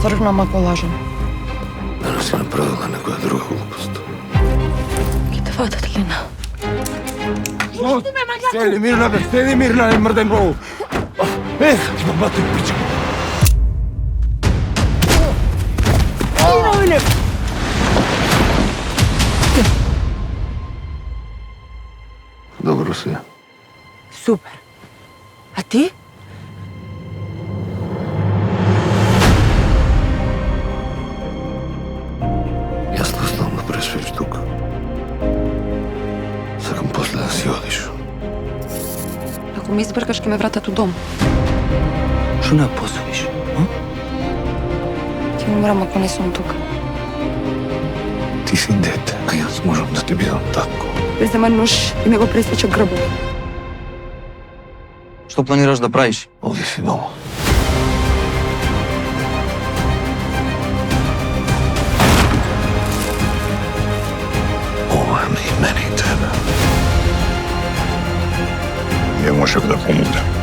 Црвна маколажен. Да си направила некоја друга глупост. Ги те вадат, Лина. Седи мирна, бе, седи мирна, не мрдай многу. Ех, ти бабата пичка. Добро си. Супер. А ти? Јас те оставам да преспиш тук. Сакам после да си одиш. Ако ми избркаш, ке ме вратат у дом. Што не ја посвиш? Ќе умрам ако не сум тука. Ти си дете, а јас можам да ти бидам татко. Без да ме нож и ме го пресече грбот. Што планираш да правиш? Оди си дома. Ова е и мене и тебе. Не можев да помогнем.